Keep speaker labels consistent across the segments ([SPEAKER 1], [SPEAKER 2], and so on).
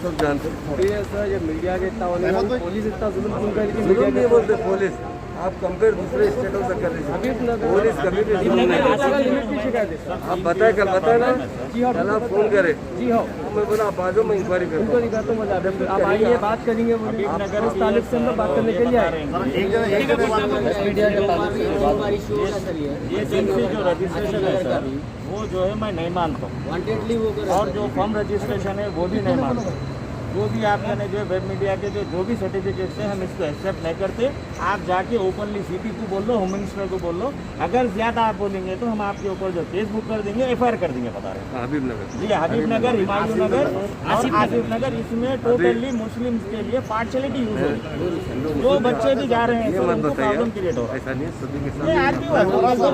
[SPEAKER 1] सब जानते हैं।
[SPEAKER 2] सर ये मीडिया के इतना होने में पुलिस इतना जुल्म क्यों कर रही है?
[SPEAKER 1] जुल्म नहीं बोलते पुलिस, आप कंपेयर दूसरे स्टेटों से कर लीजिए। पुलिस कभी भी जुल्म नहीं करती।
[SPEAKER 2] लिमिट की शिकायत है
[SPEAKER 1] आप बताए, कल बताए ना,
[SPEAKER 2] जी हाँ,
[SPEAKER 1] कल आप फोन करें,
[SPEAKER 2] जी हाँ,
[SPEAKER 1] मैं बोला आप आ जाओ, मैं इंक्वायरी करता
[SPEAKER 2] उनको दिखाता हूँ मजा। आप आइए, बात करेंगे, उस ताल्लुक से हम लोग बात करने के लिए आए।
[SPEAKER 3] मीडिया के ये एजेंसी जो रजिस्ट्रेशन है सर, वो जो है मैं नहीं मानता हूँ, और जो फॉर्म रजिस्ट्रेशन है वो भी नहीं मानता हूँ। जो भी आपने जो है वेब मीडिया के जो भी सर्टिफिकेट्स हैं, हम इसको एक्सेप्ट नहीं करते। आप जाके ओपनली सीपी को बोल लो, होम मिनिस्टर को बोल लो, अगर ज़्यादा आप बोलेंगे तो हम आपके ऊपर जो केस बुक कर देंगे, FIR कर देंगे, बता रहे हैं।
[SPEAKER 1] हबीबनगर
[SPEAKER 3] जी, हबीबनगर, हिमायू नगर और आसिफ नगर, इसमें टोटली मुस्लिम्स के लिए पार्शलिटी यूज हो रही है। जो बच्चे भी जा रहे हैं सर, उनको प्रॉब्लम क्रिएट हो रहा है।
[SPEAKER 1] ऐसा नहीं, सभी के
[SPEAKER 3] ये आज भी हुआ सर,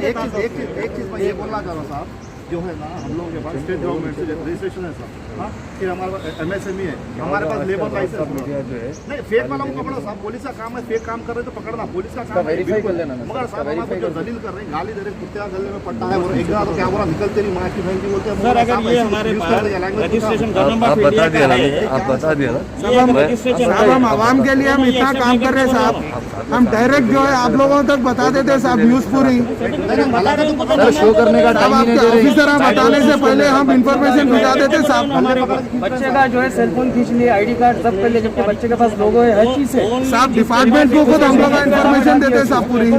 [SPEAKER 4] एक चीज मैं ये बोलना चाह रहा हूँ साहब, जो है ना हम लोगों के पास स्टेट गवर्नमेंट से रजिस्ट्रेशन है साहब, हाँ, फिर हमारे पास MSME है, हमारे पास लेबर लाइसेंस नहीं, फेक वाला को पकड़ो साहब। पुलिस का काम है, फेक काम कर रहे तो पकड़ना, पुलिस का काम है, मगर साहब हमारे जो दलील कर रहे हैं, गाली दे रहे, कुत्ते गले में पट्टा है, और एक तो क्या बोला, निकल तेरी माँ की बहन की बोलते हैं
[SPEAKER 3] सर। अगर ये हमारे पास रजिस्ट्रेशन का नंबर
[SPEAKER 1] आप बता दिया ना, आप बता दिया ना।
[SPEAKER 5] साहब हम आवाम के लिए हम इतना काम कर रहे हैं साहब, हम डायरेक्ट जो है आप लोगों तक बता देते हैं साहब, न्यूज़ पूरी
[SPEAKER 3] शो करने का
[SPEAKER 5] साहब, आपके ऑफिसर बताने से पहले हम इंफॉर्मेशन भिजा देते साहब।
[SPEAKER 2] बच्चे का जो है सेलफोन खींच लिए, ID कार्ड सब कर लिए, जबकि बच्चे के पास लोगो है, हर चीज है
[SPEAKER 5] साहब। डिपार्टमेंट को खुद हम लोग इंफॉर्मेशन देते हैं साहब पूरी।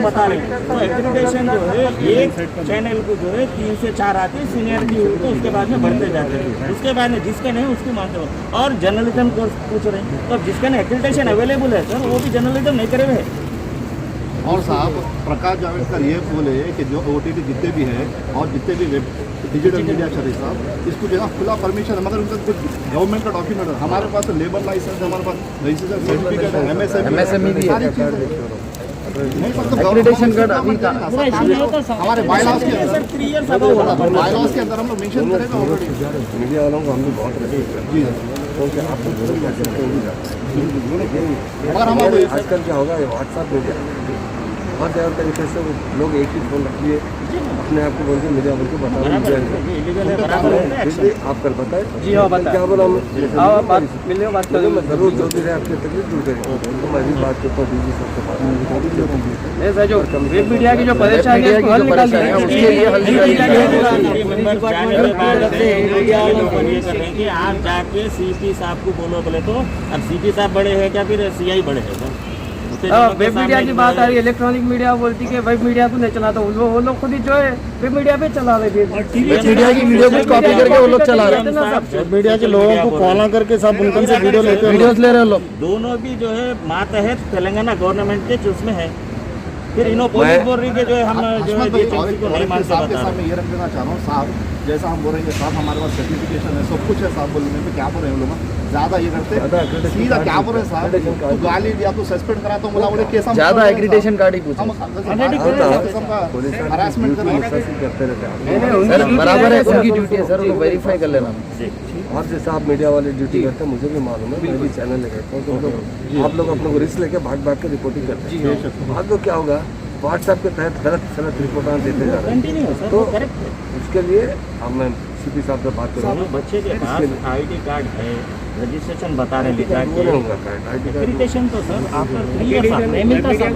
[SPEAKER 3] बता रहे हैं तो एक्रीडिटेशन जो है, एक चैनल को जो है 3 से 4 आती सीनियरिटी हुई तो उसके बाद में बढ़ते जाते हैं, उसके बाद में जिसके नहीं उसकी मानते हो। और जर्नलिज्म कोर्स पूछ रहे हैं, तो जिसका नहीं एक्रीडिटेशन अवेलेबल है सर, वो भी जर्नलिज्म नहीं करे हुए।
[SPEAKER 4] और साहब प्रकाश जावड़ेकर ये बोले कि जो OTT जितने भी है और जितने भी वेब डिजिटल मीडिया चल रही साहब, इसको जो है खुला परमिशन है, मगर उनका कुछ गवर्नमेंट का डॉक्यूमेंट है। हमारे पास तो लेबर लाइसेंस है, हमारे पास रजिस्ट्रेशन सर्टिफिकेट है, MSME भी सारी चीज़ें नहीं सर। तो
[SPEAKER 5] एक्रीडिटेशन कार्ड अभी का
[SPEAKER 4] हमारे बायलॉज के अंदर, बायलॉज के अंदर हम लोग मेंशन करेंगे ऑलरेडी।
[SPEAKER 1] मीडिया वालों को हम लोग बहुत रेस्पेक्ट करते हैं, क्योंकि आप
[SPEAKER 4] मगर हम
[SPEAKER 1] आजकल क्या होगा, व्हाट्सएप मीडिया बहुत ज़्यादा तरीके से वो लोग एक ही फोन रख लिए, अपने आप को बोल के मीडिया बोल के बता रहे। आप कल बताए
[SPEAKER 2] जी हाँ, बता
[SPEAKER 1] क्या बोला
[SPEAKER 2] बात मिले, बात करें,
[SPEAKER 1] मैं जरूर जो भी रहे आपकी तकलीफ दूर करेंगे। तो मैं भी बात करता हूँ DG सबसे बात
[SPEAKER 2] नहीं सर, जो वेब मीडिया की जो परेशानी है उसको हल निकाल दिया, उसके लिए हल
[SPEAKER 3] कि आप जाके CP साहब को बोलो बोले तो, अब CP साहब बड़े हैं क्या फिर CI बड़े हैं सर?
[SPEAKER 2] वेब मीडिया की बात आ रही है, इलेक्ट्रॉनिक मीडिया बोलती है वेब मीडिया को नहीं चलाता, वो लोग खुद ही जो है वेब मीडिया पे चला रहे थे,
[SPEAKER 5] मीडिया की वीडियो को कॉपी करके वो लोग चला रहे हैं, मीडिया के लोगों को कॉल करके सब उनके से वीडियो लेते हैं, वीडियोस ले रहे हैं लोग।
[SPEAKER 3] दोनों भी जो है मातहत तेलंगाना गवर्नमेंट के उसमें है। फिर इनो पुलिस बोल रही है जो है हम जो है को नहीं मानते।
[SPEAKER 4] साहब के सामने ये रख देना चाह रहा हूँ साहब, जैसा हम बोल रहे हैं साहब हमारे पास सर्टिफिकेशन है, सब कुछ है साहब, बोलने पे क्या बोल रहे हैं लोग ज़्यादा ये करते सीधा क्या बोल रहे हैं साहब, तू गाली दिया तो सस्पेंड करा तो बोला केस
[SPEAKER 5] ज़्यादा एक्रीडिटेशन कार्ड ही पूछो,
[SPEAKER 4] हरासमेंट
[SPEAKER 1] करते रहते हैं,
[SPEAKER 5] बराबर है, उनकी ड्यूटी है सर, उनको वेरीफाई कर लेना।
[SPEAKER 1] और जैसे आप मीडिया वाले ड्यूटी करते हैं, मुझे भी मालूम है, मैं भी चैनल लेकर हूँ, तो आप लोग अपने को रिस्क लेके भाग भाग के रिपोर्टिंग करते हैं। बाद में क्या होगा, व्हाट्सएप के तहत गलत रिपोर्ट देते जा रहे हैं, तो उसके लिए अब मैं CP साहब से बात करूँगा।
[SPEAKER 3] बच्चे के पास ID कार्ड है, रजिस्ट्रेशन बता रहे लिखा
[SPEAKER 1] वो नहीं होगा कार्ड,
[SPEAKER 3] एक्रीडिटेशन तो सर आफ्टर 3 इयर्स नहीं मिलता सर,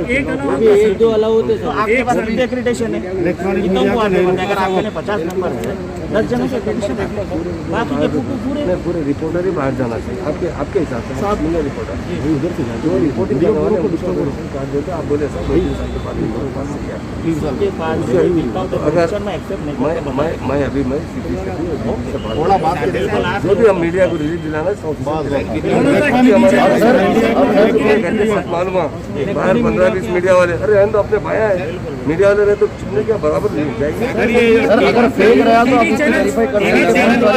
[SPEAKER 3] एक दो अलाउ होते तो आपके पास भी एक्रीडिटेशन है, अगर आपके 50 नंबर है 10 जनों के एक्रीडिटेशन है, बाकी के पूरे
[SPEAKER 1] रिपोर्टर ही बाहर जाना चाहिए आपके हिसाब से। साहब मिले रिपोर्टर उधर से जो रिपोर्टिंग करने वाले हैं उसको कार्ड देते, आप बोले सर मैं अभी मैं CP से
[SPEAKER 4] थोड़ा बात
[SPEAKER 1] जो भी हम मीडिया को रिलीज दिलाना मालूम बाहर 15-20 मीडिया वाले, अरे रहने दो अपने भाया है, मीडिया वाले रहे तो चुनने क्या बराबर नहीं जाएगी
[SPEAKER 5] सर, अगर फेक रहा तो आप वेरीफाई कर सकते हैं।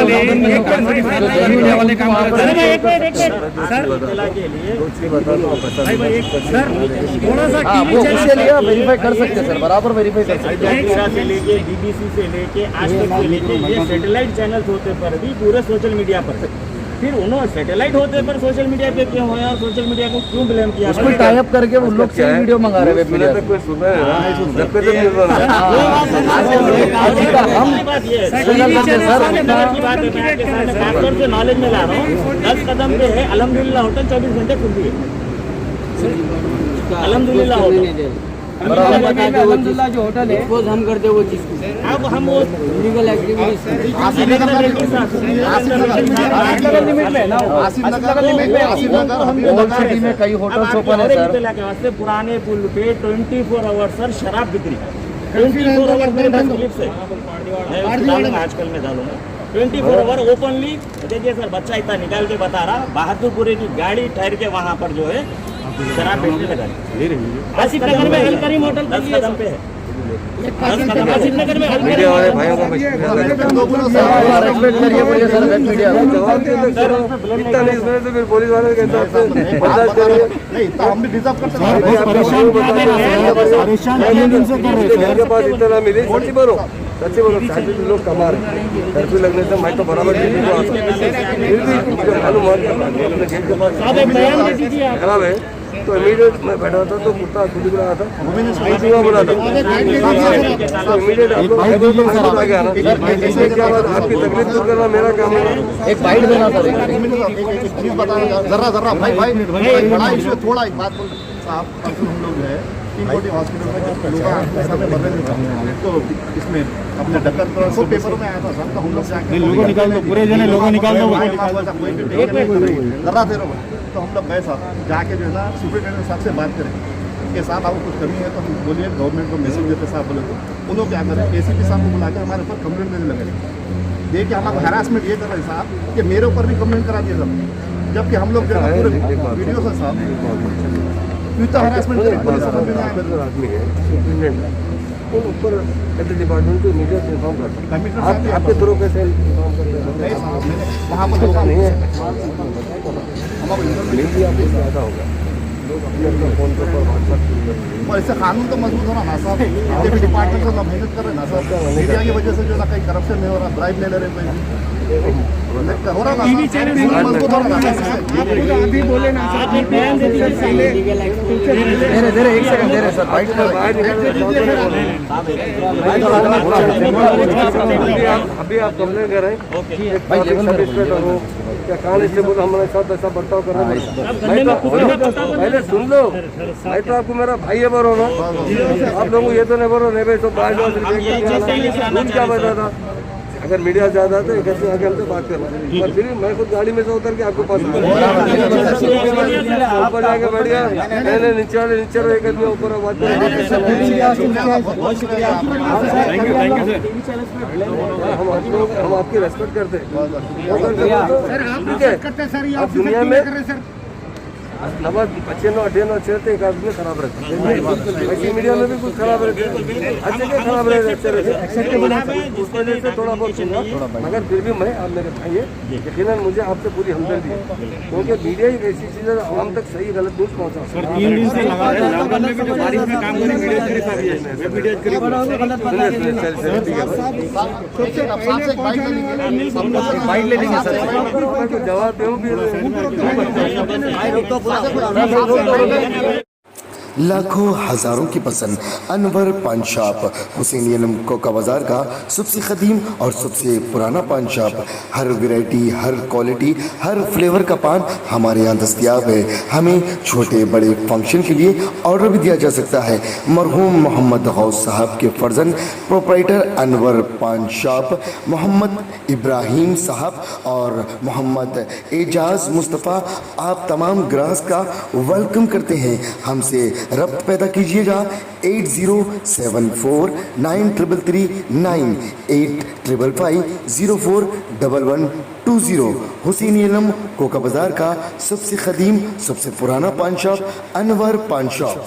[SPEAKER 5] वो उसके लिए वेरीफाई कर सकते हैं सर, बराबर वेरीफाई कर सकते हैं।
[SPEAKER 3] से लेके BBC से लेके आज तक से लेके ये सैटेलाइट चैनल्स होते पर भी पूरे सोशल मीडिया पर फिर उन्होंने सैटेलाइट होते पर सोशल मीडिया पे क्यों हुआ और सोशल मीडिया को क्यों ब्लेम किया?
[SPEAKER 2] उसको टाई अप करके उन लोग से वीडियो मंगा रहे वेब मीडिया से।
[SPEAKER 1] कोई सुना है ना, जब पे तो नहीं सुना है।
[SPEAKER 3] हम बात ये है सर, की बात है, मैं आपके सामने खासतौर से नॉलेज में ला रहा हूँ। 10 कदम पे है अल्हम्दुलिल्लाह होटल, 24 घंटे खुली है अल्हम्दुलिल्लाह होटल।
[SPEAKER 2] अल्हम्दुलिल्लाह जो होटल है हम करते वो चीज को।
[SPEAKER 3] अब हम वो
[SPEAKER 2] लीगल एक्टिविटीज
[SPEAKER 4] आसिफ नगर
[SPEAKER 2] लिमिट में है ना,
[SPEAKER 4] आसिफ नगर लिमिट में आसिफ नगर हम
[SPEAKER 2] ओल्ड सिटी में कई होटल्स ओपन है सर।
[SPEAKER 3] के वास्ते पुराने पुल पे 24 आवर सर शराब बिक्री 24 आवर मेरे पास क्लिप्स है, मैं डालूंगा आजकल में डालूंगा 24 आवर ओपनली। देखिए सर, बच्चा इतना निकाल के बता रहा, बहादुरपुरे की गाड़ी ठहर के वहाँ पर जो है शराब बेचने लगा। आसिफ नगर में अलकरीम होटल 10 कदम पे है, 10 कदम आसिफ नगर में
[SPEAKER 1] मीडिया वाले भाइयों का रेस्पेक्ट
[SPEAKER 2] करिए मुझे सर वेब मीडिया को।
[SPEAKER 1] जवाब दे दो सर, इतना नहीं सुने तो फिर पुलिस वाले के हिसाब से बर्दाश्त करिए।
[SPEAKER 4] नहीं इतना हम भी डिजर्व करते हैं।
[SPEAKER 1] घर के पास इतना मिली, सच्ची बोलो सैलरी लोग कमा रहे, कर्फ्यू लगने से मैं तो बराबर ड्यूटी को आता, फिर भी मुझे मालूम हुआ कि गेट के पास खराब है, तो इमीडिएट मैं बैठा था तो कुत्ता खुद रहा था, बोला था तो इमीडिएट आप लोग आ गया ना। इसमें क्या बात, आपकी तकलीफ दूर करना मेरा काम है।
[SPEAKER 2] एक बाइट देना सर।
[SPEAKER 4] एक चीज बताना जरा भाई बड़ा इशू है, थोड़ा एक बात बोल साहब। हम लोग जो है किंग हॉस्पिटल में जब लोग आपके सामने भर रहे थे तो इसमें अपने डक्कर पर सब पेपरों में आया था सर, तो हम लोग जाके लोगों निकाल दो, पूरे जने लोगों निकाल दो, जरा देर हो तो हम लोग गए साहब, जाके जो है ना सुपरिटेंडेंट साहब से बात करें कि साहब आपको कुछ कमी है तो हम बोलिए, गवर्नमेंट को मैसेज देते साहब बोले तो उन्होंने क्या करें ACP साहब को बुला के हमारे ऊपर कंप्लेंट देने लगे। देखिए हमारा हरासमेंट ये कर रहे साहब कि मेरे ऊपर भी कंप्लेंट करा दिए साहब, जबकि हम लोग जो है पूरे वीडियो से साहब इतना हरासमेंट
[SPEAKER 1] आदमी है वो ऊपर डिपार्टमेंट को मीडिया से इन्फॉर्म करता है, आपके थ्रू कैसे इन्फॉर्म करते हैं?
[SPEAKER 4] वहाँ पर
[SPEAKER 1] ऐसा नहीं है, मीडिया आपको ज़्यादा होगा, लोग अपने अपने फ़ोन के ऊपर व्हाट्सएप शुरू करते हैं।
[SPEAKER 4] और इससे कानून तो मजबूत हो रहा ना साहब, ये भी डिपार्टमेंट से लोग मेहनत कर रहे हैं ना साहब, मीडिया की वजह से जो ना कहीं करप्शन नहीं हो रहा, ब्राइब ले ले रहे कोई हो रहा ना मजबूत हो रहा ना।
[SPEAKER 5] अभी बोले ना सर,
[SPEAKER 2] धीरे एक सेकंड धीरे सर, बाइट में
[SPEAKER 1] अभी आप कंप्लेन कर रहे हैं, क्या कांस्टेबल हमारे साथ ऐसा बर्ताव कर रहे हैं? पहले सुन लो, मैं तो आपको मेरा भाई है बोलो ना, आप लोगों ये तो नहीं बोलो नहीं भाई तो बाहर क्या बता था। अगर मीडिया ज्यादा तो कैसे आगे हमसे बात करना, और फिर मैं खुद गाड़ी में से उतर के आपको पास ऊपर जाके बैठ गया, मैंने नीचे रहो, एक आदमी ऊपर बात हम आपकी रेस्पेक्ट करते हैं। अब दुनिया में 95, 98 छेड़ते एक आदमी खराब रहता है, ऐसी मीडिया में भी कुछ खराब रहते हैं, अच्छे के खराब रहते, अच्छे रहते, उस वजह से थोड़ा बहुत सुना, मगर फिर भी मैं आप मेरे भाई है, यकीनन मुझे आपसे पूरी हमदर्दी है, क्योंकि मीडिया एक ऐसी चीज़ है आवाम तक सही गलत न्यूज़ पहुँचा। जवाब दूँ
[SPEAKER 6] लाखों हजारों की पसंद अनवर पान शॉप हुसैनियन कोका बाजार का सबसे कदीम और सबसे पुराना पान शॉप। हर वैरायटी, हर क्वालिटी, हर फ्लेवर का पान हमारे यहाँ दस्तयाब है। हमें छोटे बड़े फंक्शन के लिए ऑर्डर भी दिया जा सकता है। मरहूम मोहम्मद गौस साहब के फर्जंद प्रोप्राइटर अनवर पान शॉप मोहम्मद इब्राहिम साहब और मोहम्मद एजाज मुस्तफ़ा आप तमाम ग्राहक का वेलकम करते हैं। हमसे रब्त पैदा कीजिएगा 8074933339 8555041120। हुसैनियन कोका बाजार का सबसे कदीम सबसे पुराना पान शॉप अनवर पान शॉप।